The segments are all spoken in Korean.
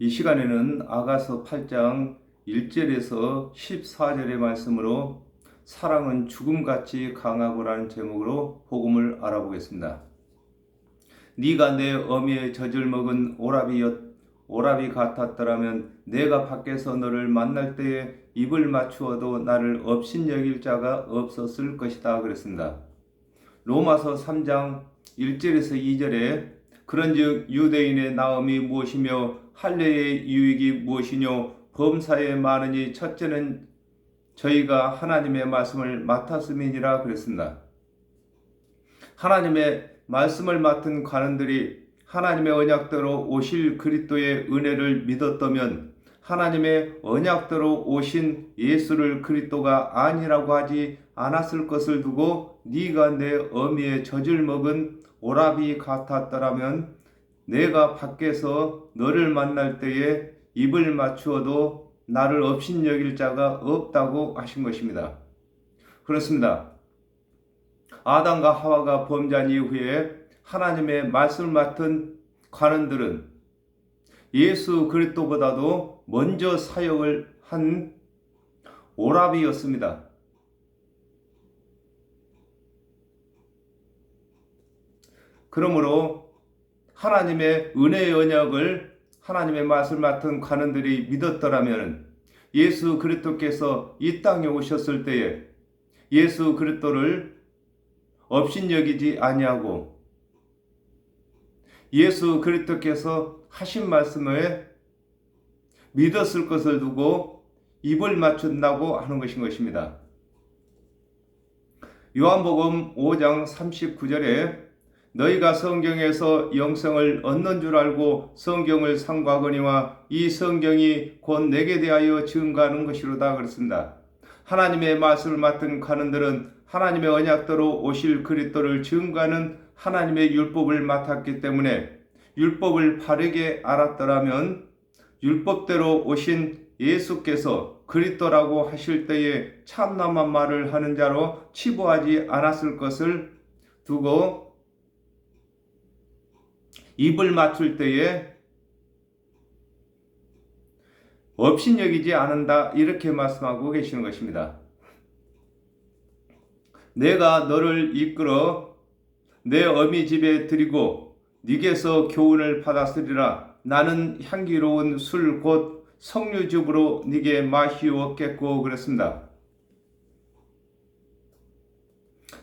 이 시간에는 아가서 8장 1절에서 14절의 말씀으로 사랑은 죽음같이 강하고라는 제목으로 복음을 알아보겠습니다. 네가 내 어미의 젖을 먹은 오라비 같았더라면 내가 밖에서 너를 만날 때에 입을 맞추어도 나를 업신여길 자가 없었을 것이다 그랬습니다. 로마서 3장 1절에서 2절에 그런즉 유대인의 나음이 무엇이며 할례의 유익이 무엇이뇨 범사에 많으니 첫째는 저희가 하나님의 말씀을 맡았음이니라 그랬습니다. 하나님의 말씀을 맡은 관원들이 하나님의 언약대로 오실 그리스도의 은혜를 믿었다면 하나님의 언약대로 오신 예수를 그리스도가 아니라고 하지 않았을 것을 두고 네가 내 어미의 젖을 먹은 오라비 같았더라면 내가 밖에서 너를 만날 때에 입을 맞추어도 나를 업신여길 자가 없다고 하신 것입니다. 그렇습니다. 아담과 하와가 범죄한 이후에 하나님의 말씀을 맡은 관원들은 예수 그리스도보다도 먼저 사역을 한 오라비였습니다. 그러므로 하나님의 은혜의 언약을 하나님의 말씀을 맡은 관원들이 믿었더라면 예수 그리스도께서 이 땅에 오셨을 때에 예수 그리스도를 업신여기지 아니하고 예수 그리스도께서 하신 말씀에 믿었을 것을 두고 입을 맞춘다고 하는 것입니다. 요한복음 5장 39절에 너희가 성경에서 영생을 얻는 줄 알고 성경을 삼가거니와 이 성경이 곧 내게 대하여 증거하는 것이로다 그랬습니다. 하나님의 말씀을 맡은 관원들은 하나님의 언약대로 오실 그리스도를 증거하는 하나님의 율법을 맡았기 때문에 율법을 바르게 알았더라면 율법대로 오신 예수께서 그리스도라고 하실 때에 참남한 말을 하는 자로 치부하지 않았을 것을 두고 입을 맞출 때에 업신여기지 않는다 이렇게 말씀하고 계시는 것입니다. 내가 너를 이끌어 내 어미 집에 들이고 네게서 교훈을 받았으리라. 나는 향기로운 술 곧 석류즙으로 네게 마시었겠고 그랬습니다.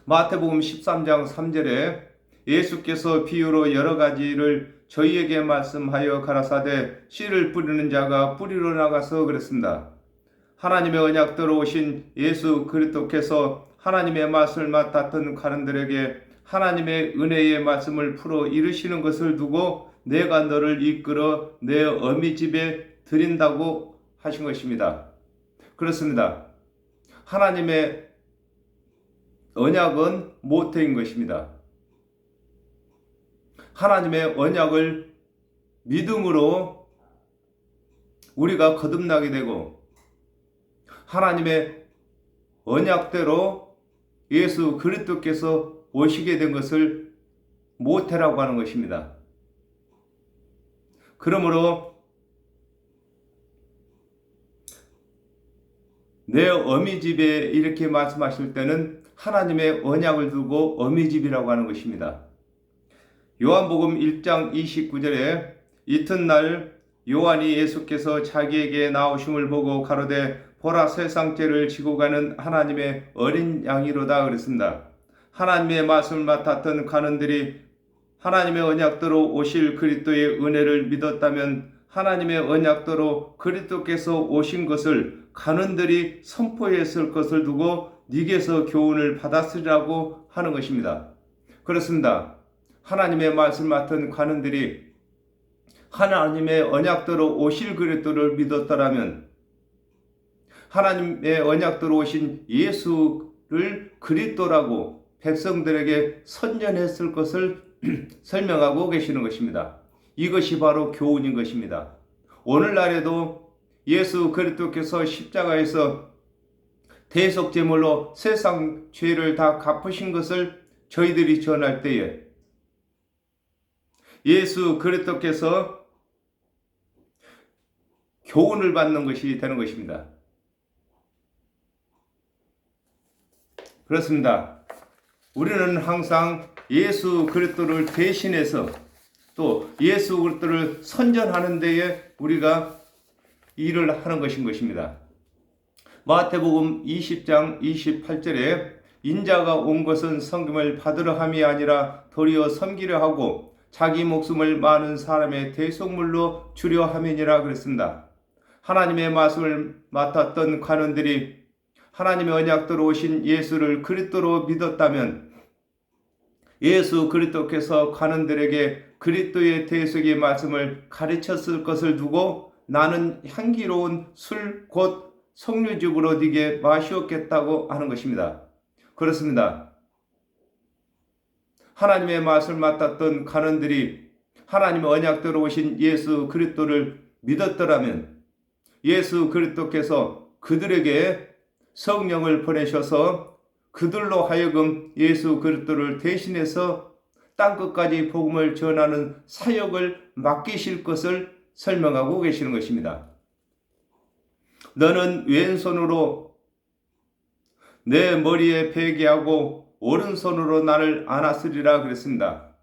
마태복음 13장 3절에 예수께서 비유로 여러 가지를 저희에게 말씀하여 가라사대 씨를 뿌리는 자가 뿌리러 나가서 그랬습니다. 하나님의 언약대로 오신 예수 그리스도께서 하나님의 말씀을 맡았던 관원들에게 하나님의 은혜의 말씀을 풀어 이루시는 것을 두고 내가 너를 이끌어 내 어미 집에 드린다고 하신 것입니다. 그렇습니다. 하나님의 언약은 모태인 것입니다. 하나님의 언약을 믿음으로 우리가 거듭나게 되고 하나님의 언약대로 예수 그리스도께서 오시게 된 것을 모태라고 하는 것입니다. 그러므로 내 어미 집에 이렇게 말씀하실 때는 하나님의 언약을 두고 어미 집이라고 하는 것입니다. 요한복음 1장 29절에 이튿날 요한이 예수께서 자기에게 나오심을 보고 가로되 보라 세상 죄를 지고 가는 하나님의 어린 양이로다 그랬습니다. 하나님의 말씀을 맡았던 관원들이 하나님의 언약대로 오실 그리스도의 은혜를 믿었다면 하나님의 언약대로 그리스도께서 오신 것을 관원들이 선포했을 것을 두고 네게서 교훈을 받았으리라고 하는 것입니다. 그렇습니다. 하나님의 말씀을 맡은 관원들이 하나님의 언약대로 오실 그리스도를 믿었더라면 하나님의 언약대로 오신 예수를 그리스도라고 백성들에게 선전했을 것을 설명하고 계시는 것입니다. 이것이 바로 교훈인 것입니다. 오늘날에도 예수 그리스도께서 십자가에서 대속제물로 세상 죄를 다 갚으신 것을 저희들이 전할 때에 예수 그리스도께서 교훈을 받는 것이 되는 것입니다. 그렇습니다. 우리는 항상 예수 그리스도를 대신해서 또 예수 그리스도를 선전하는 데에 우리가 일을 하는 것입니다. 마태복음 20장 28절에 인자가 온 것은 섬김을 받으려 함이 아니라 도리어 섬기려 하고 자기 목숨을 많은 사람의 대속물로 주려 함이니라 그랬습니다. 하나님의 말씀을 맡았던 관원들이 하나님의 언약대로 오신 예수를 그리스도로 믿었다면 예수 그리스도께서 관원들에게 그리스도의 대속의 말씀을 가르쳤을 것을 두고 나는 향기로운 술 곧 석류즙으로 네게 마시었겠다고 하는 것입니다. 그렇습니다. 하나님의 말씀을 맡았던 관원들이 하나님의 언약대로 오신 예수 그리스도를 믿었더라면 예수 그리스도께서 그들에게 성령을 보내셔서 그들로 하여금 예수 그리스도를 대신해서 땅끝까지 복음을 전하는 사역을 맡기실 것을 설명하고 계시는 것입니다. 너는 왼손으로 내 머리에 베게 하고 오른손으로 나를 안았으리라 그랬습니다.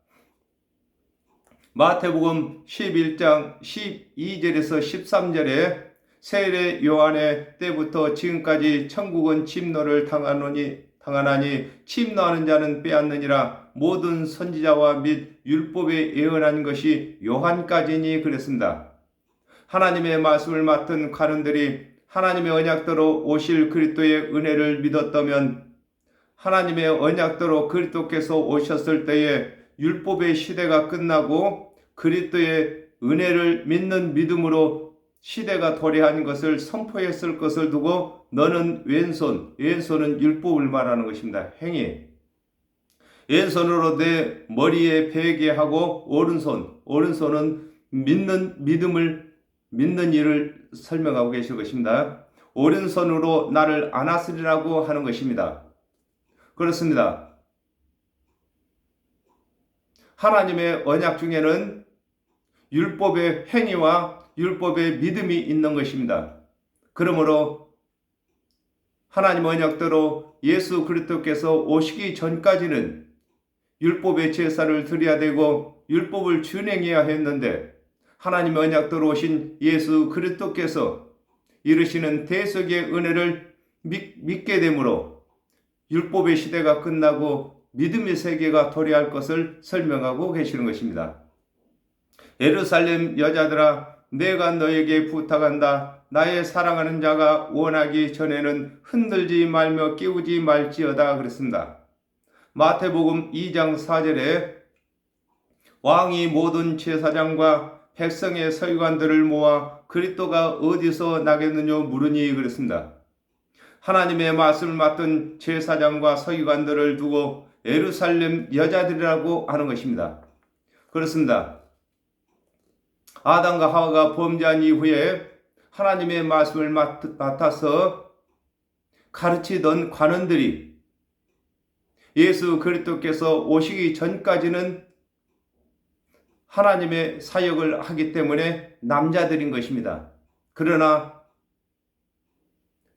마태복음 11장 12절에서 13절에 세례 요한의 때부터 지금까지 천국은 침노를 당하나니 침노하는 자는 빼앗느니라. 모든 선지자와 및 율법에 예언한 것이 요한까지니 그랬습니다. 하나님의 말씀을 맡은 관원들이 하나님의 언약대로 오실 그리스도의 은혜를 믿었다면 하나님의 언약대로 그리스도께서 오셨을 때에 율법의 시대가 끝나고 그리스도의 은혜를 믿는 믿음으로 시대가 도래한 것을 선포했을 것을 두고 너는 왼손은 율법을 말하는 것입니다. 행위. 왼손으로 내 머리에 베게 하고 오른손은 믿는 일을 설명하고 계실 것입니다. 오른손으로 나를 안았으리라고 하는 것입니다. 그렇습니다. 하나님의 언약 중에는 율법의 행위와 율법의 믿음이 있는 것입니다. 그러므로 하나님 언약대로 예수 그리스도께서 오시기 전까지는 율법의 제사를 드려야 되고 율법을 준행해야 했는데 하나님의 언약대로 오신 예수 그리스도께서 이루시는 대속의 은혜를 믿게 되므로 율법의 시대가 끝나고 믿음의 세계가 도래할 것을 설명하고 계시는 것입니다. 예루살렘 여자들아 내가 너에게 부탁한다. 나의 사랑하는 자가 원하기 전에는 흔들지 말며 깨우지 말지어다 그랬습니다. 마태복음 2장 4절에 왕이 모든 제사장과 백성의 서기관들을 모아 그리스도가 어디서 나겠느냐 물으니 그랬습니다. 하나님의 말씀을 맡은 제사장과 서기관들을 두고 예루살렘 여자들이라고 하는 것입니다. 그렇습니다. 아담과 하와가 범죄한 이후에 하나님의 말씀을 맡아서 가르치던 관원들이 예수 그리스도께서 오시기 전까지는 하나님의 사역을 하기 때문에 남자들인 것입니다. 그러나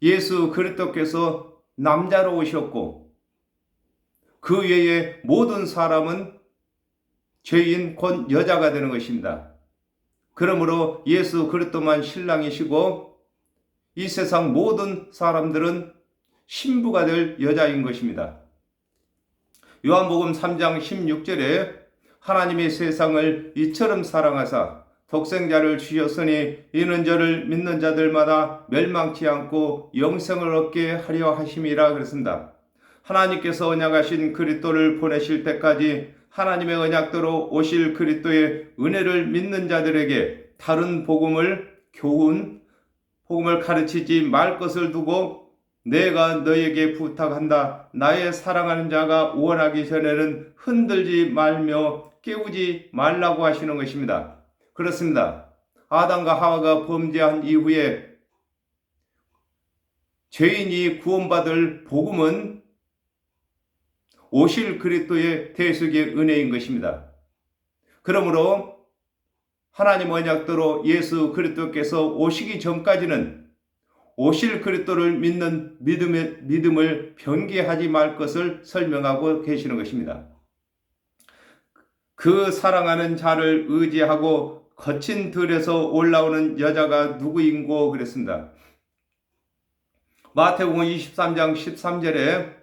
예수 그리스도께서 남자로 오셨고 그 외에 모든 사람은 죄인 곧 여자가 되는 것입니다. 그러므로 예수 그리스도만 신랑이시고 이 세상 모든 사람들은 신부가 될 여자인 것입니다. 요한복음 3장 16절에 하나님의 세상을 이처럼 사랑하사 독생자를 주셨으니 이는 저를 믿는 자들마다 멸망치 않고 영생을 얻게 하려 하심이라 그랬습니다. 하나님께서 언약하신 그리스도를 보내실 때까지 하나님의 언약대로 오실 그리스도의 은혜를 믿는 자들에게 다른 복음을 가르치지 말 것을 두고 내가 너에게 부탁한다. 나의 사랑하는 자가 원하기 전에는 흔들지 말며 깨우지 말라고 하시는 것입니다. 그렇습니다. 아담과 하와가 범죄한 이후에 죄인이 구원받을 복음은 오실 그리스도의 대속의 은혜인 것입니다. 그러므로 하나님 언약대로 예수 그리스도께서 오시기 전까지는 오실 그리스도를 믿는 믿음을 변개하지 말 것을 설명하고 계시는 것입니다. 그 사랑하는 자를 의지하고 거친 들에서 올라오는 여자가 누구인고 그랬습니다. 마태복음 23장 13절에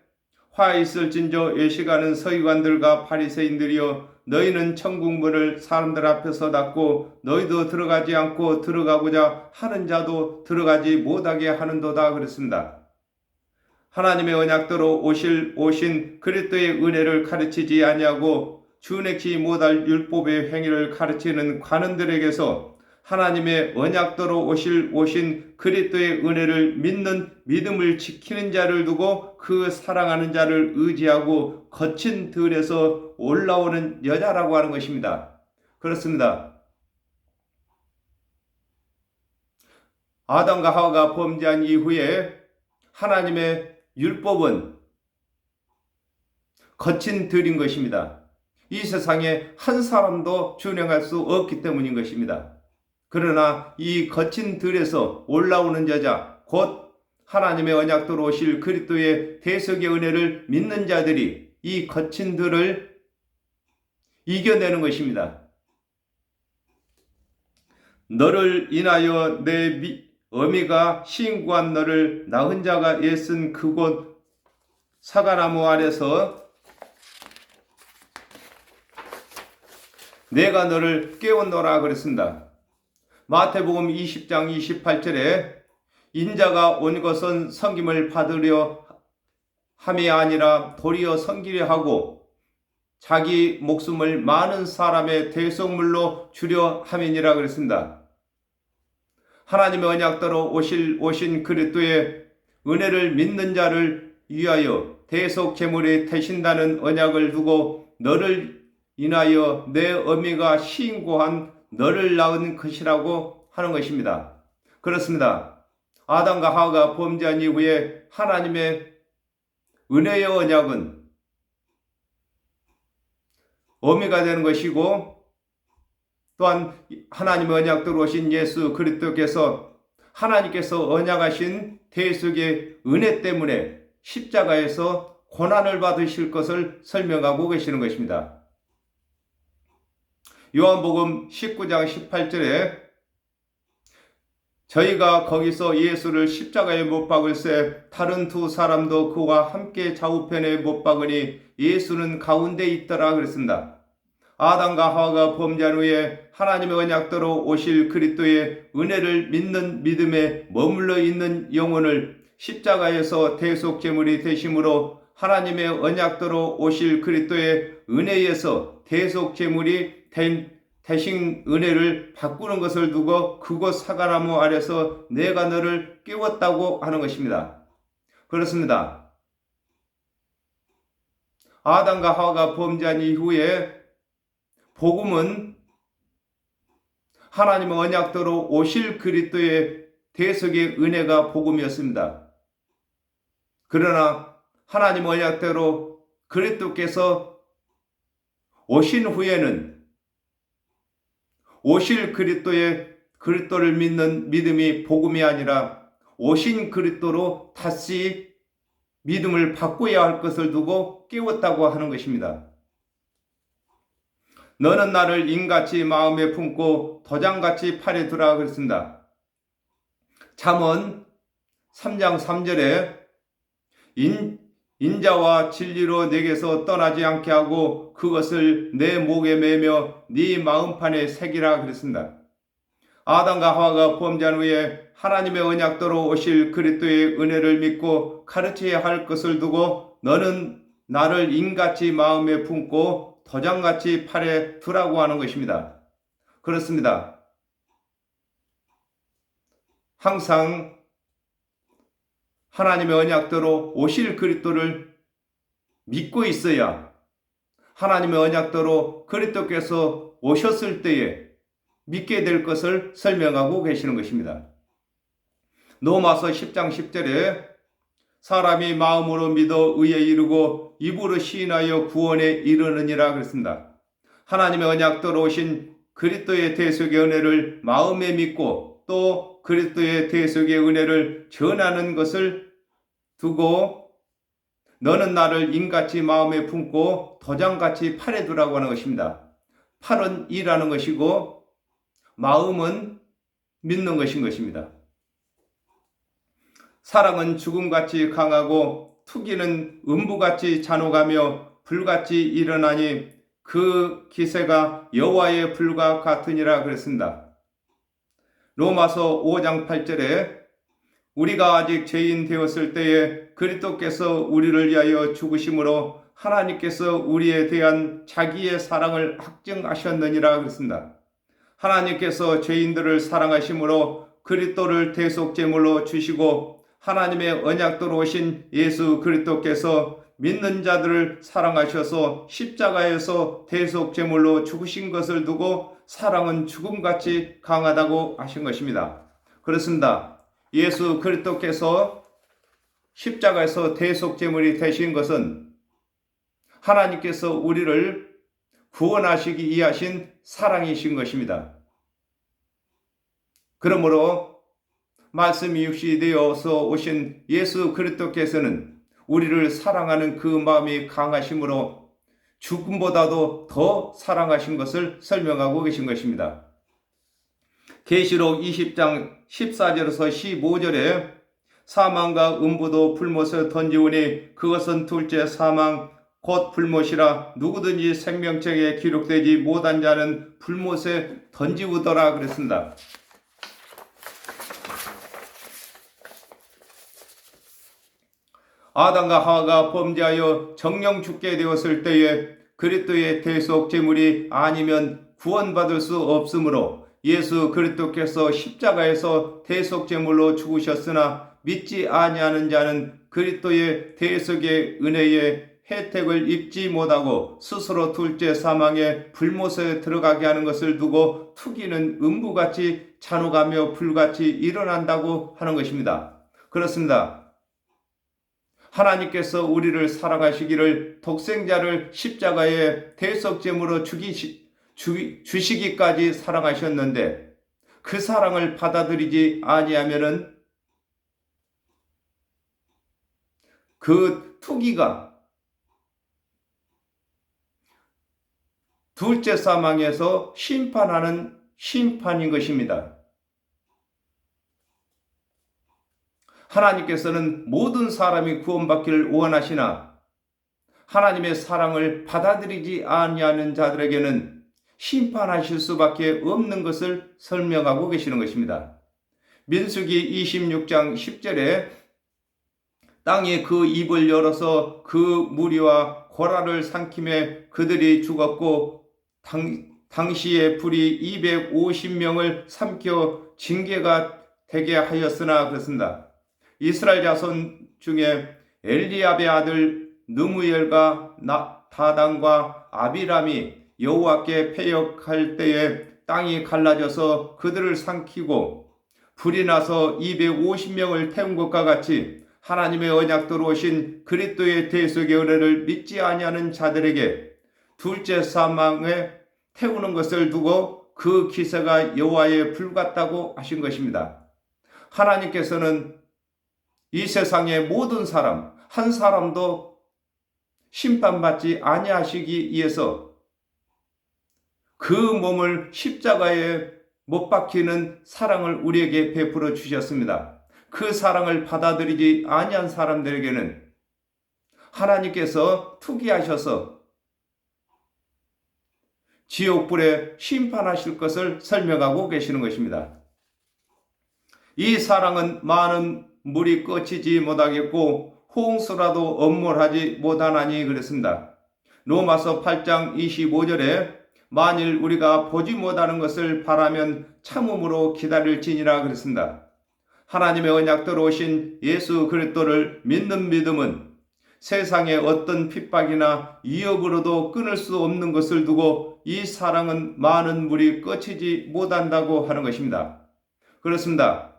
화 있을진저 예시가는 서기관들과 바리새인들이여 너희는 천국 문을 사람들 앞에서 닫고 너희도 들어가지 않고 들어가고자 하는 자도 들어가지 못하게 하는도다 그랬습니다. 하나님의 언약대로 오신 그리스도의 은혜를 가르치지 아니하고 준행치 못할 율법의 행위를 가르치는 관원들에게서 하나님의 언약대로 오신 그리스도의 은혜를 믿는 믿음을 지키는 자를 두고 그 사랑하는 자를 의지하고 거친 들에서 올라오는 여자라고 하는 것입니다. 그렇습니다. 아담과 하와가 범죄한 이후에 하나님의 율법은 거친 들인 것입니다. 이 세상에 한 사람도 준행할 수 없기 때문인 것입니다. 그러나 이 거친 들에서 올라오는 여자, 곧 하나님의 언약대로 오실 그리스도의 대속의 은혜를 믿는 자들이 이 거친 들을 이겨내는 것입니다. 너를 인하여 내 어미가 신구한 너를 낳은 자가 애쓴 그곳 사과나무 아래서 내가 너를 깨웠노라 그랬습니다. 마태복음 20장 28절에 인자가 온 것은 섬김을 받으려 함이 아니라 도리어 섬기려 하고 자기 목숨을 많은 사람의 대속물로 주려 함이니라 그랬습니다. 하나님의 언약대로 오신 그리스도의 은혜를 믿는 자를 위하여 대속 제물이 되신다는 언약을 두고 너를 인하여 내 어미가 신고한 너를 낳은 것이라고 하는 것입니다. 그렇습니다. 아담과 하와가 범죄한 이후에 하나님의 은혜의 언약은 어미가 되는 것이고 또한 하나님의 언약대로 오신 예수 그리스도께서 하나님께서 언약하신 대속의 은혜 때문에 십자가에서 고난을 받으실 것을 설명하고 계시는 것입니다. 요한복음 19장 18절에 저희가 거기서 예수를 십자가에 못 박을새 다른 두 사람도 그와 함께 좌우편에 못 박으니 예수는 가운데 있더라 그랬습니다. 아담과 하와가 범죄한 후에 하나님의 언약대로 오실 그리스도의 은혜를 믿는 믿음에 머물러 있는 영혼을 십자가에서 대속 제물이 되심으로 하나님의 언약대로 오실 그리스도의 은혜에서 대속 제물이 대신 은혜를 바꾸는 것을 두고 그곳 사과나무 아래서 내가 너를 깨웠다고 하는 것입니다. 그렇습니다. 아담과 하와가 범죄한 이후에 복음은 하나님의 언약대로 오실 그리스도의 대속의 은혜가 복음이었습니다. 그러나 하나님의 언약대로 그리스도께서 오신 후에는 오실 그리스도를 믿는 믿음이 복음이 아니라 오신 그리스도로 다시 믿음을 바꿔야 할 것을 두고 깨웠다고 하는 것입니다. 너는 나를 인같이 마음에 품고 도장같이 팔에 두라 그랬습니다. 잠언 3장 3절에 인자와 진리로 내게서 떠나지 않게 하고 그것을 내 목에 매며 네 마음판에 새기라 그랬습니다. 아담과 하와가 범죄한 후에 하나님의 언약대로 오실 그리스도의 은혜를 믿고 가르쳐야 할 것을 두고 너는 나를 인같이 마음에 품고 도장같이 팔에 두라고 하는 것입니다. 그렇습니다. 항상 하나님의 언약대로 오실 그리스도를 믿고 있어야 하나님의 언약대로 그리스도께서 오셨을 때에 믿게 될 것을 설명하고 계시는 것입니다. 로마서 10장 10절에 사람이 마음으로 믿어 의에 이르고 입으로 시인하여 구원에 이르느니라 그랬습니다. 하나님의 언약대로 오신 그리스도의 대속의 은혜를 마음에 믿고 또 그리스도의 대속의 은혜를 전하는 것을 두고 너는 나를 인같이 마음에 품고 도장같이 팔에 두라고 하는 것입니다. 팔은 일하는 것이고 마음은 믿는 것인 것입니다. 사랑은 죽음같이 강하고 투기는 음부같이 잔혹하며 불같이 일어나니 그 기세가 여호와의 불과 같으니라 그랬습니다. 로마서 5장 8절에 우리가 아직 죄인 되었을 때에 그리스도께서 우리를 위하여 죽으심으로 하나님께서 우리에 대한 자기의 사랑을 확증하셨느니라 그랬습니다. 하나님께서 죄인들을 사랑하심으로 그리스도를 대속제물로 주시고 하나님의 언약도로 오신 예수 그리스도께서 믿는 자들을 사랑하셔서 십자가에서 대속제물로 죽으신 것을 두고 사랑은 죽음같이 강하다고 하신 것입니다. 그렇습니다. 예수 그리스도께서 십자가에서 대속제물이 되신 것은 하나님께서 우리를 구원하시기 위해 하신 사랑이신 것입니다. 그러므로 말씀이 육신이 되어서 오신 예수 그리스도께서는 우리를 사랑하는 그 마음이 강하심으로 죽음보다도 더 사랑하신 것을 설명하고 계신 것입니다. 계시록 20장 14절에서 15절에 사망과 음부도 불못에 던지오니 그것은 둘째 사망 곧 불못이라 누구든지 생명책에 기록되지 못한 자는 불못에 던지우더라 그랬습니다. 아담과 하와가 범죄하여 정령 죽게 되었을 때에 그리스도의 대속 제물이 아니면 구원받을 수 없으므로 예수 그리스도께서 십자가에서 대속 제물로 죽으셨으나 믿지 아니하는 자는 그리스도의 대속의 은혜에 혜택을 입지 못하고 스스로 둘째 사망의 불못에 들어가게 하는 것을 두고 투기는 음부같이 잔혹하며 불같이 일어난다고 하는 것입니다. 그렇습니다. 하나님께서 우리를 사랑하시기를 독생자를 십자가에 대속제물로 주시기까지 사랑하셨는데 그 사랑을 받아들이지 아니하면은 그 투기가 둘째 사망에서 심판하는 심판인 것입니다. 하나님께서는 모든 사람이 구원받기를 원하시나 하나님의 사랑을 받아들이지 아니하는 자들에게는 심판하실 수밖에 없는 것을 설명하고 계시는 것입니다. 민수기 26장 10절에 땅이 그 입을 열어서 그 무리와 고라를 삼키매 그들이 죽었고 당시에 불이 250명을 삼켜 징계가 되게 하였으나 그렇습니다. 이스라엘 자손 중에 엘리압의 아들 느무엘과 다단과 아비람이 여호와께 패역할 때에 땅이 갈라져서 그들을 삼키고 불이 나서 250명을 태운 것과 같이 하나님의 언약도로 오신 그리스도의 대속의 은혜를 믿지 아니하는 자들에게 둘째 사망에 태우는 것을 두고 그 기세가 여호와의 불 같다고 하신 것입니다. 하나님께서는 이 세상의 모든 사람 한 사람도 심판받지 아니하시기 위해서 그 몸을 십자가에 못 박히는 사랑을 우리에게 베풀어 주셨습니다. 그 사랑을 받아들이지 아니한 사람들에게는 하나님께서 투기하셔서 지옥불에 심판하실 것을 설명하고 계시는 것입니다. 이 사랑은 많은 물이 꺼치지 못하겠고 홍수라도 엄몰하지 못하나니 그랬습니다. 로마서 8장 25절에 만일 우리가 보지 못하는 것을 바라면 참음으로 기다릴지니라 그랬습니다. 하나님의 언약대로 오신 예수 그리스도를 믿는 믿음은 세상의 어떤 핍박이나 위협으로도 끊을 수 없는 것을 두고 이 사랑은 많은 물이 꺼치지 못한다고 하는 것입니다. 그렇습니다.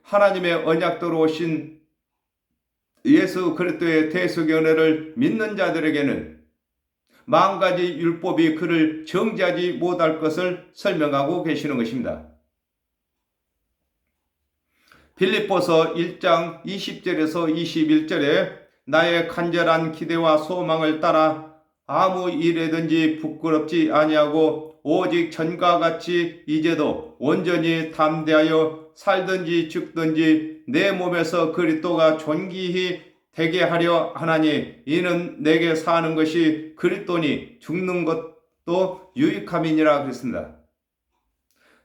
하나님의 언약대로 오신 예수 그리스도의 대속의 은혜를 믿는 자들에게는 만 가지 율법이 그를 정죄하지 못할 것을 설명하고 계시는 것입니다. 빌립보서 1장 20절에서 21절에 나의 간절한 기대와 소망을 따라 아무 일에든지 부끄럽지 아니하고 오직 전과 같이 이제도 온전히 담대하여 살든지 죽든지 내 몸에서 그리스도가 존귀히 되게 하려 하나니 이는 내게 사는 것이 그리스도니 죽는 것도 유익함이니라 그랬습니다.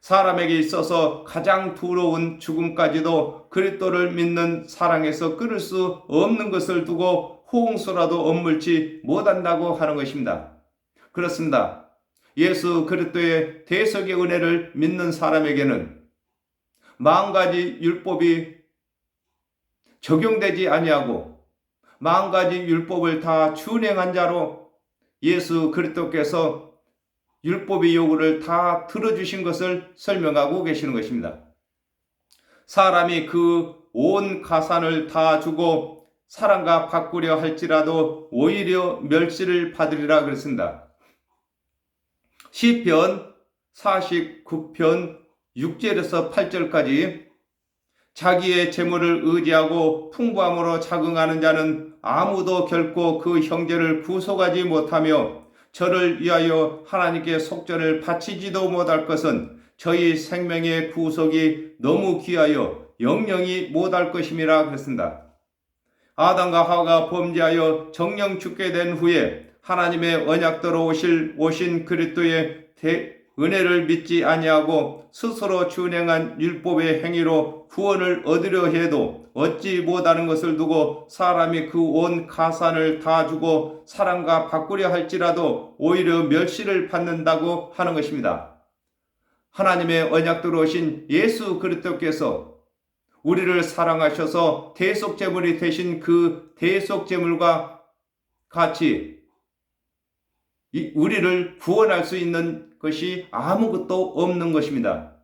사람에게 있어서 가장 두려운 죽음까지도 그리스도를 믿는 사랑에서 끊을 수 없는 것을 두고 호응수라도 엇물지 못한다고 하는 것입니다. 그렇습니다. 예수 그리스도의 대속의 은혜를 믿는 사람에게는 만 가지 율법이 적용되지 아니하고 만 가지 율법을 다 준행한 자로 예수 그리스도께서 율법의 요구를 다 들어주신 것을 설명하고 계시는 것입니다. 사람이 그 온 가산을 다 주고 사랑과 바꾸려 할지라도 오히려 멸시를 받으리라 그랬습니다. 시편 49편 6절에서 8절까지 자기의 재물을 의지하고 풍부함으로 자긍하는 자는 아무도 결코 그 형제를 구속하지 못하며 저를 위하여 하나님께 속전을 바치지도 못할 것은 저희 생명의 구속이 너무 귀하여 영영이 못할 것임이라 그랬습니다. 아담과 하와가 범죄하여 정령 죽게 된 후에 하나님의 언약대로 오신 그리스도의 은혜를 믿지 아니하고 스스로 준행한 율법의 행위로 구원을 얻으려 해도 얻지 못하는 것을 두고 사람이 그 온 가산을 다 주고 사랑과 바꾸려 할지라도 오히려 멸시를 받는다고 하는 것입니다. 하나님의 언약대로 오신 예수 그리스도께서 우리를 사랑하셔서 대속제물이 되신 그 대속제물과 같이 우리를 구원할 수 있는 것이 아무것도 없는 것입니다.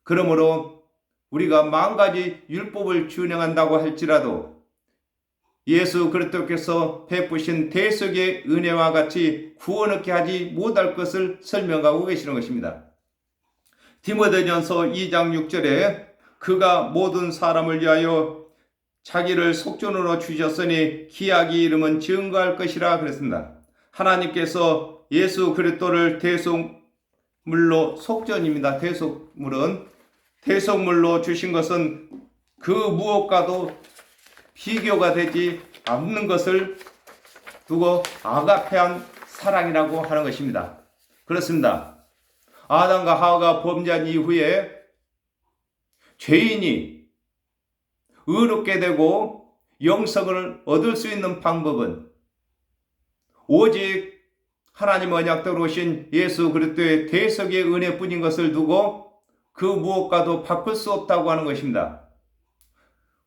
그러므로 우리가 만 가지 율법을 준행한다고 할지라도 예수 그리스도께서 베푸신 대속의 은혜와 같이 구원 얻게 하지 못할 것을 설명하고 계시는 것입니다. 디모데전서 2장 6절에 그가 모든 사람을 위하여 자기를 속전으로 주셨으니 기약이 이름은 증거할 것이라 그랬습니다. 하나님께서 예수 그리스도를 대속물로 속전입니다. 대속물로 주신 것은 그 무엇과도 비교가 되지 않는 것을 두고 아가페한 사랑이라고 하는 것입니다. 그렇습니다. 아담과 하와가 범죄한 이후에 죄인이 의롭게 되고 영생을 얻을 수 있는 방법은 오직 하나님 언약대로 오신 예수 그리스도의 대속의 은혜뿐인 것을 두고 그 무엇과도 바꿀 수 없다고 하는 것입니다.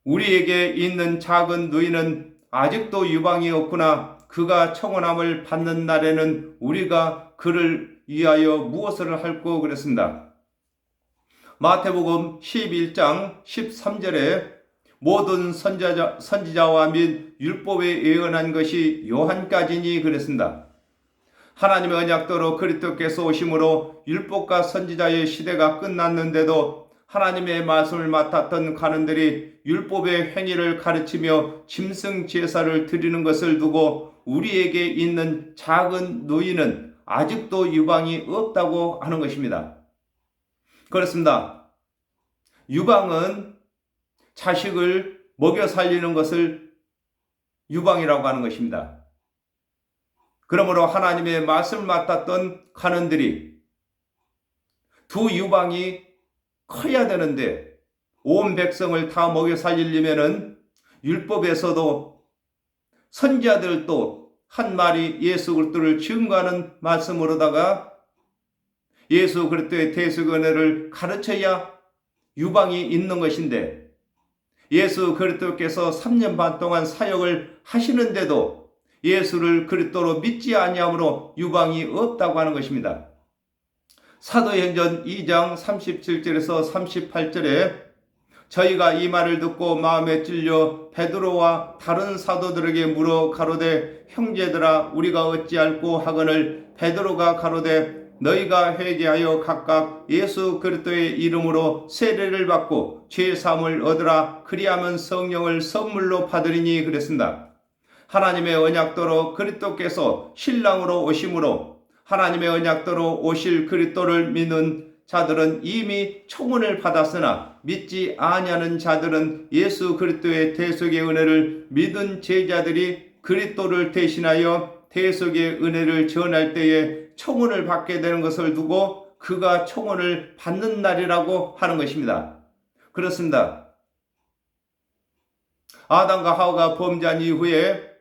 우리에게 있는 작은 누이는 아직도 유방이 없구나. 그가 청혼함을 받는 날에는 우리가 그를 위하여 무엇을 할고 그랬습니다. 마태복음 11장 13절에 모든 선지자와 및 율법에 예언한 것이 요한까지니 그랬습니다. 하나님의 언약대로 그리스도께서 오심으로 율법과 선지자의 시대가 끝났는데도 하나님의 말씀을 맡았던 관원들이 율법의 행위를 가르치며 짐승 제사를 드리는 것을 두고 우리에게 있는 작은 누이는 아직도 유방이 없다고 하는 것입니다. 그렇습니다. 유방은 자식을 먹여 살리는 것을 유방이라고 하는 것입니다. 그러므로 하나님의 말씀을 맡았던 관원들이 두 유방이 커야 되는데 온 백성을 다 먹여 살리려면은 율법에서도 선지자들도 한 마리 예수 그리스도를 증거하는 말씀으로다가 예수 그리스도의 대속 은혜를 가르쳐야 유방이 있는 것인데 예수 그리스도께서 3년 반 동안 사역을 하시는데도 예수를 그리스도로 믿지 아니함으로 유방이 없다고 하는 것입니다. 사도행전 2장 37절에서 38절에 저희가 이 말을 듣고 마음에 찔려 베드로와 다른 사도들에게 물어 가로되 형제들아 우리가 어찌할꼬 하거늘 베드로가 가로되 너희가 회개하여 각각 예수 그리스도의 이름으로 세례를 받고 죄 사함을 얻으라 그리하면 성령을 선물로 받으리니 그랬습니다. 하나님의 언약도로 그리스도께서 신랑으로 오심으로 하나님의 언약도로 오실 그리스도를 믿는 자들은 이미 청혼을 받았으나 믿지 아니하는 자들은 예수 그리스도의 대속의 은혜를 믿은 제자들이 그리스도를 대신하여 대속의 은혜를 전할 때에 청혼을 받게 되는 것을 두고 그가 청혼을 받는 날이라고 하는 것입니다. 그렇습니다. 아담과 하와가 범죄한 이후에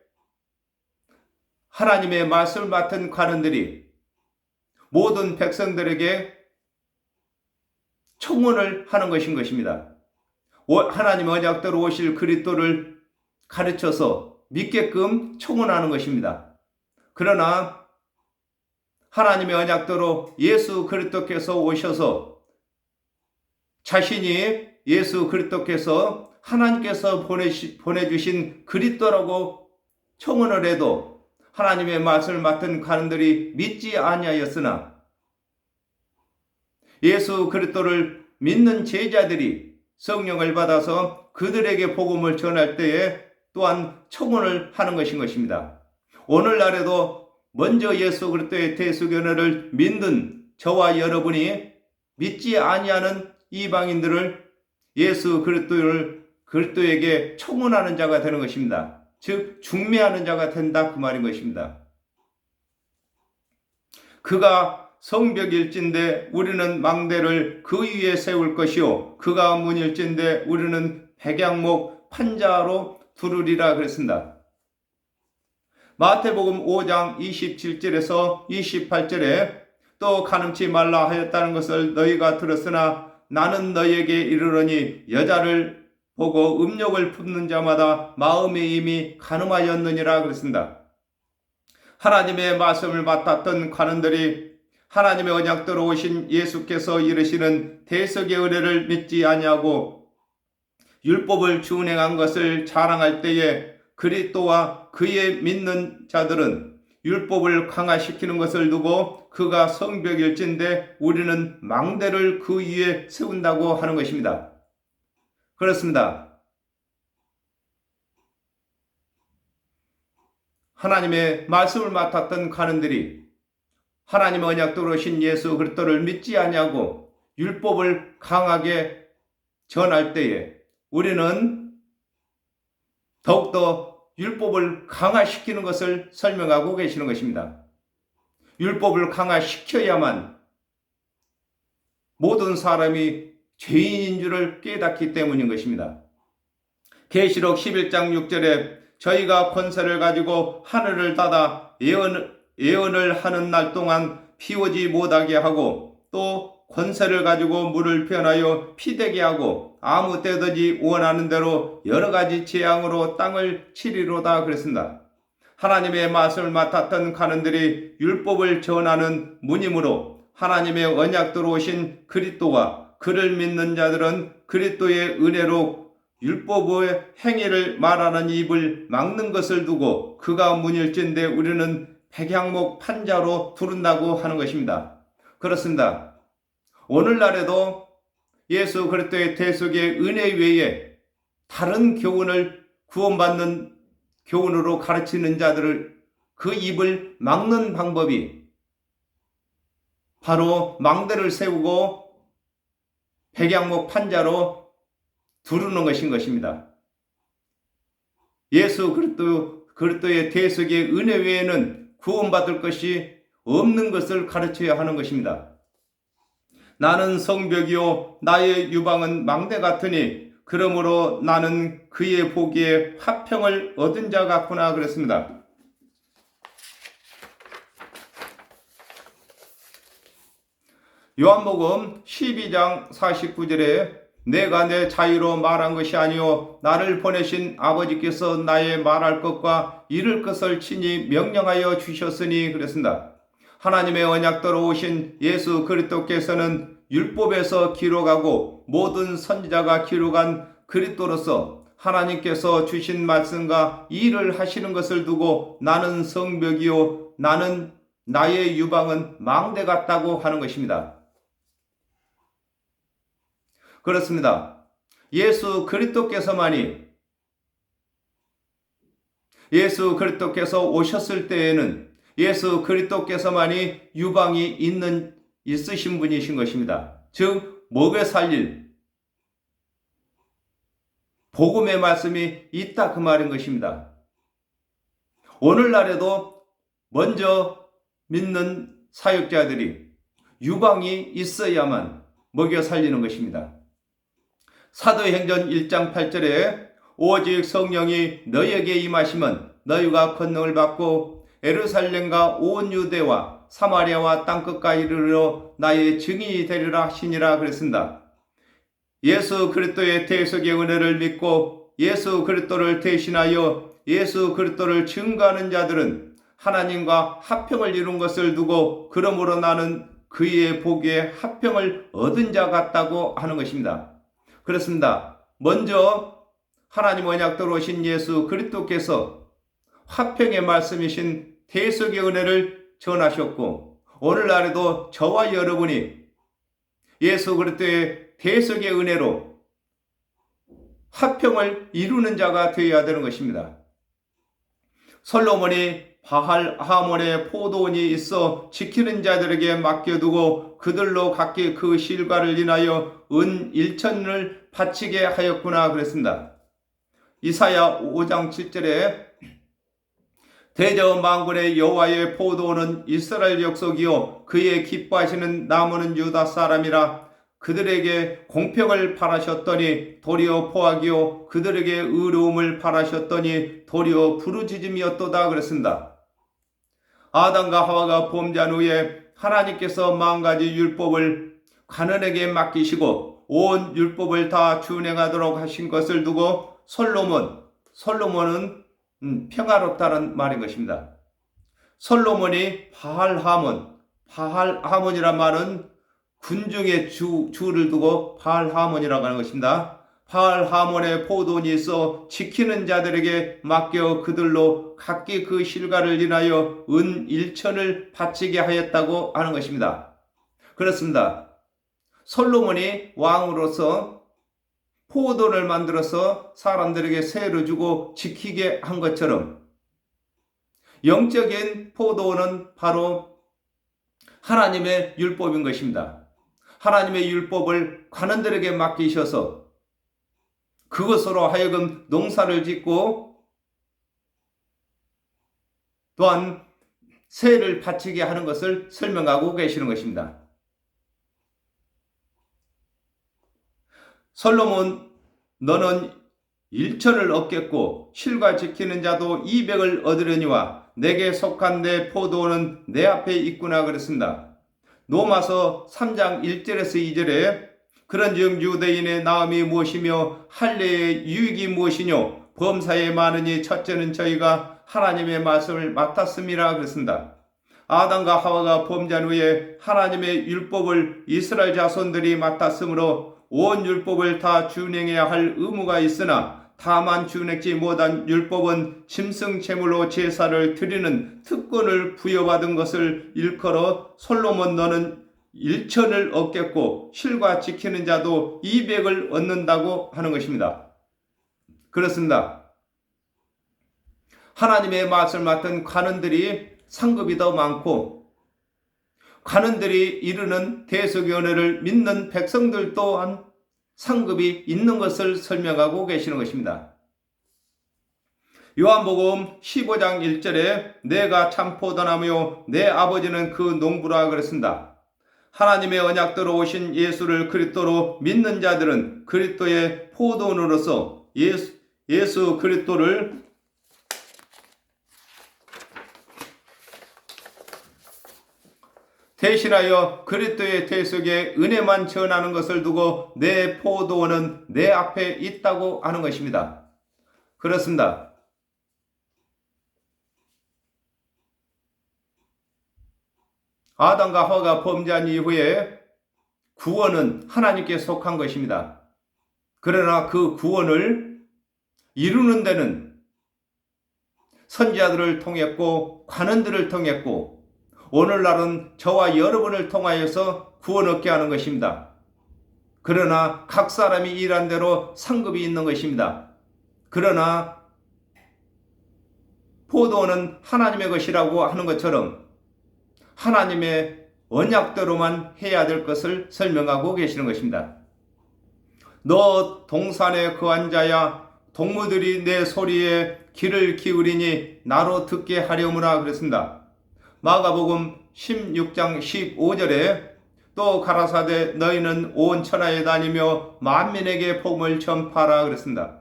하나님의 말씀을 맡은 관원들이 모든 백성들에게 청혼을 하는 것인 것입니다. 하나님의 언약대로 오실 그리스도를 가르쳐서 믿게끔 청혼하는 것입니다. 그러나 하나님의 언약대로 예수 그리스도께서 오셔서 자신이 예수 그리스도께서 하나님께서 보내주신 그리스도라고 청혼을 해도 하나님의 말씀을 맡은 관원들이 믿지 아니하였으나 예수 그리스도를 믿는 제자들이 성령을 받아서 그들에게 복음을 전할 때에 또한 청혼을 하는 것인 것입니다. 오늘날에도 먼저 예수 그리스도의 대속의 은혜를 믿는 저와 여러분이 믿지 아니하는 이방인들을 예수 그리스도에게 청혼하는 자가 되는 것입니다. 즉 중매하는 자가 된다 그 말인 것입니다. 그가 성벽일진데 우리는 망대를 그 위에 세울 것이요 그가 문일진데 우리는 백양목 판자로 두르리라 그랬습니다. 마태복음 5장 27절에서 28절에 또 간음치 말라 하였다는 것을 너희가 들었으나 나는 너희에게 이르노니 여자를 보고 음욕을 품는 자마다 마음에 이미 간음하였느니라 그랬습니다. 하나님의 말씀을 맡았던 관원들이 하나님의 언약대로 오신 예수께서 이르시는 대속의 은혜를 믿지 아니하고 율법을 준행한 것을 자랑할 때에 그리스도와 그의 믿는 자들은 율법을 강화시키는 것을 두고 그가 성벽일진데 우리는 망대를 그 위에 세운다고 하는 것입니다. 그렇습니다. 하나님의 말씀을 맡았던 관원들이 하나님의 언약대로 오신 예수 그리스도를 믿지 아니하고 율법을 강하게 전할 때에 우리는 더욱더 율법을 강화시키는 것을 설명하고 계시는 것입니다. 율법을 강화시켜야만 모든 사람이 죄인인 줄을 깨닫기 때문인 것입니다. 계시록 11장 6절에 저희가 권세를 가지고 하늘을 닫아 예언을 하는 날 동안 피 오지 못하게 하고 또 권세를 가지고 물을 변하여 피되게 하고 아무 때든지 원하는 대로 여러 가지 재앙으로 땅을 치리로다 그랬습니다. 하나님의 말씀을 맡았던 관원들이 율법을 전하는 문이므로 하나님의 언약대로 오신 그리스도와 그를 믿는 자들은 그리스도의 은혜로 율법의 행위를 말하는 입을 막는 것을 두고 그가 문일진데 우리는 백양목 판자로 두른다고 하는 것입니다. 그렇습니다. 오늘날에도 예수 그리스도의 대속의 은혜 외에 다른 교훈을 구원받는 교훈으로 가르치는 자들을 그 입을 막는 방법이 바로 망대를 세우고 백양목 판자로 두르는 것인 것입니다. 예수 그리스도의 대속의 은혜 외에는 구원받을 것이 없는 것을 가르쳐야 하는 것입니다. 나는 성벽이요 나의 유방은 망대 같으니 그러므로 나는 그의 보기에 화평을 얻은 자 같구나 그랬습니다. 요한복음 12장 49절에 내가 내 자유로 말한 것이 아니요 나를 보내신 아버지께서 나의 말할 것과 이룰 것을 친히 명령하여 주셨으니 그랬습니다. 하나님의 언약대로 오신 예수 그리스도께서는 율법에서 기록하고 모든 선지자가 기록한 그리스도로서 하나님께서 주신 말씀과 일을 하시는 것을 두고 나는 성벽이요 나의 유방은 망대 같다고 하는 것입니다. 그렇습니다. 예수 그리스도께서 오셨을 때에는 예수 그리스도께서만이 유방이 있으신 분이신 것입니다. 즉 먹여 살릴 복음의 말씀이 있다 그 말인 것입니다. 오늘날에도 먼저 믿는 사역자들이 유방이 있어야만 먹여 살리는 것입니다. 사도행전 1장 8절에 오직 성령이 너희에게 임하시면 너희가 권능을 받고 예루살렘과 온 유대와 사마리아와 땅끝까지 이르러 나의 증인이 되리라 하시니라 그랬습니다. 예수 그리스도의 대속의 은혜를 믿고 예수 그리스도를 대신하여 예수 그리스도를 증거하는 자들은 하나님과 화평을 이룬 것을 두고 그러므로 나는 그의 복에 화평을 얻은 자 같다고 하는 것입니다. 그렇습니다. 먼저 하나님 언약대로 오신 예수 그리스도께서 화평의 말씀이신 대속의 은혜를 전하셨고 오늘날에도 저와 여러분이 예수 그리스도의 대속의 은혜로 화평을 이루는 자가 되어야 되는 것입니다. 솔로몬이 바할 하몬의 포도원이 있어 지키는 자들에게 맡겨두고 그들로 각기 그 실과를 인하여 은 1천을 바치게 하였구나 그랬습니다. 이사야 5장 7절에 대저 만군의 여호와의 포도원은 이스라엘 족속이요 그의 기뻐하시는 나무는 유다 사람이라 그들에게 공평을 바라셨더니 도리어 포악이요 그들에게 의로움을 바라셨더니 도리어 부르짖음이었도다 그랬습니다. 아담과 하와가 범죄한 후에 하나님께서 만가지 율법을 가난에게 맡기시고 온 율법을 다 준행하도록 하신 것을 두고 솔로몬은 평화롭다는 말인 것입니다. 솔로몬이 바할하몬이란 말은 군중의 주를 두고 바할하몬이라고 하는 것입니다. 바할하몬의 포도원이 있어 지키는 자들에게 맡겨 그들로 각기 그 실과를 인하여 은 1천을 바치게 하였다고 하는 것입니다. 그렇습니다. 솔로몬이 왕으로서 포도원을 만들어서 사람들에게 세를 주고 지키게 한 것처럼 영적인 포도원은 바로 하나님의 율법인 것입니다. 하나님의 율법을 관원들에게 맡기셔서 그것으로 하여금 농사를 짓고 또한 세를 바치게 하는 것을 설명하고 계시는 것입니다. 솔로몬 너는 1천을 얻겠고 실과 지키는 자도 200을 얻으려니와 내게 속한 내 포도원은 내 앞에 있구나 그랬습니다. 로마서 3장 1절에서 2절에 그런즉 유대인의 나음이 무엇이며 할례의 유익이 무엇이뇨 범사에 많으니 첫째는 저희가 하나님의 말씀을 맡았음이라 그랬습니다. 아담과 하와가 범죄한 후에 하나님의 율법을 이스라엘 자손들이 맡았으므로 온 율법을 다 준행해야 할 의무가 있으나 다만 준행치 못한 율법은 짐승제물로 제사를 드리는 특권을 부여받은 것을 일컬어 솔로몬 너는 1천을 얻겠고 실과 지키는 자도 200을 얻는다고 하는 것입니다. 그렇습니다. 하나님의 말씀을 맡은 관원들이 상급이 더 많고 관원들이 이루는 대속의 은혜를 믿는 백성들 또한 상급이 있는 것을 설명하고 계시는 것입니다. 요한복음 15장 1절에 내가 참 포도나무요 내 아버지는 그 농부라 그랬습니다. 하나님의 언약대로 오신 예수를 그리스도로 믿는 자들은 그리스도의 포도원으로서 예수 그리스도를 대신하여 그리스도의 대속의 은혜만 전하는 것을 두고 내 포도원은 내 앞에 있다고 하는 것입니다. 그렇습니다. 아담과 하와가 범죄한 이후에 구원은 하나님께 속한 것입니다. 그러나 그 구원을 이루는 데는 선지자들을 통했고 관원들을 통했고 오늘날은 저와 여러분을 통하여서 구원 얻게 하는 것입니다. 그러나 각 사람이 일한 대로 상급이 있는 것입니다. 그러나 포도원은 하나님의 것이라고 하는 것처럼 하나님의 언약대로만 해야 될 것을 설명하고 계시는 것입니다. 너 동산에 거한 자야, 동무들이 내 소리에 귀를 기울이니 나로 듣게 하려무나 그랬습니다. 마가복음 16장 15절에 또 가라사대 너희는 온 천하에 다니며 만민에게 복음을 전파하라 그랬습니다.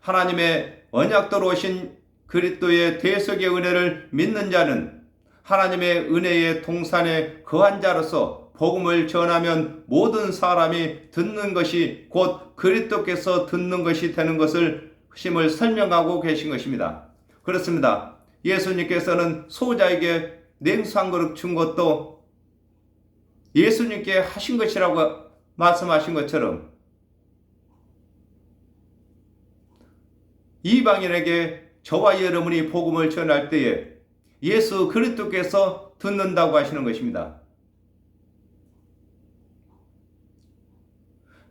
하나님의 언약대로 오신 그리스도의 대속의 은혜를 믿는 자는 하나님의 은혜의 동산에 거한 자로서 복음을 전하면 모든 사람이 듣는 것이 곧 그리스도께서 듣는 것이 되는 것을 심을 설명하고 계신 것입니다. 그렇습니다. 예수님께서는 소자에게 냉수 한 그릇 준 것도 예수님께 하신 것이라고 말씀하신 것처럼 이방인에게 저와 여러분이 복음을 전할 때에 예수 그리스도께서 듣는다고 하시는 것입니다.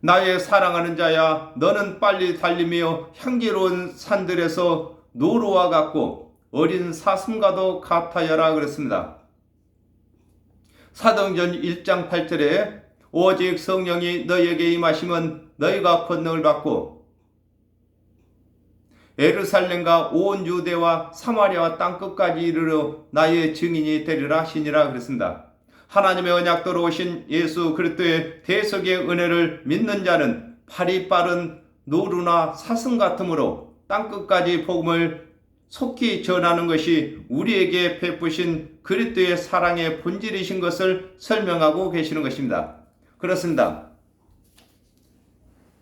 나의 사랑하는 자야, 너는 빨리 달리며 향기로운 산들에서 노루와 같고 어린 사슴과도 같아여라 그랬습니다. 사도행전 1장 8절에 오직 성령이 너희에게 임하시면 너희가 권능을 받고 예루살렘과 온 유대와 사마리아와 땅끝까지 이르러 나의 증인이 되리라 하시니라 그랬습니다. 하나님의 언약대로 오신 예수 그리스도의 대속의 은혜를 믿는 자는 팔이 빠른 노루나 사슴 같으므로 땅끝까지 복음을 속히 전하는 것이 우리에게 베푸신 그리스도의 사랑의 본질이신 것을 설명하고 계시는 것입니다. 그렇습니다.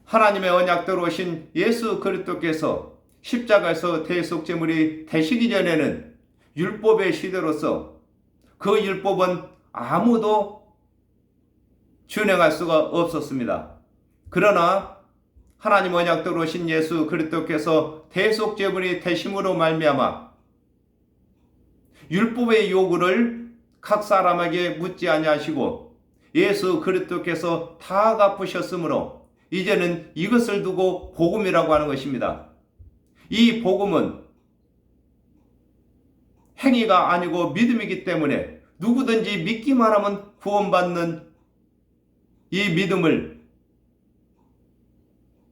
하나님의 언약대로 오신 예수 그리스도께서 십자가에서 대속제물이 되시기 전에는 율법의 시대로서 그 율법은 아무도 준행할 수가 없었습니다. 그러나 하나님 언약대로 오신 예수 그리스도께서 대속제물이 되심으로 말미암아 율법의 요구를 각 사람에게 묻지 아니하시고 예수 그리스도께서 다 갚으셨으므로 이제는 이것을 두고 복음이라고 하는 것입니다. 이 복음은 행위가 아니고 믿음이기 때문에 누구든지 믿기만 하면 구원받는 이 믿음을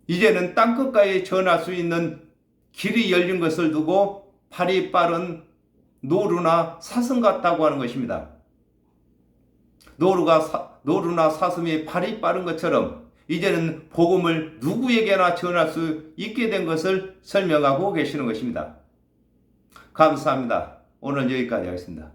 이제는 땅끝까지 전할 수 있는 길이 열린 것을 두고 팔이 빠른 노루나 사슴 같다고 하는 것입니다. 노루나 사슴이 팔이 빠른 것처럼 이제는 복음을 누구에게나 전할 수 있게 된 것을 설명하고 계시는 것입니다. 감사합니다. 오늘 여기까지 하겠습니다.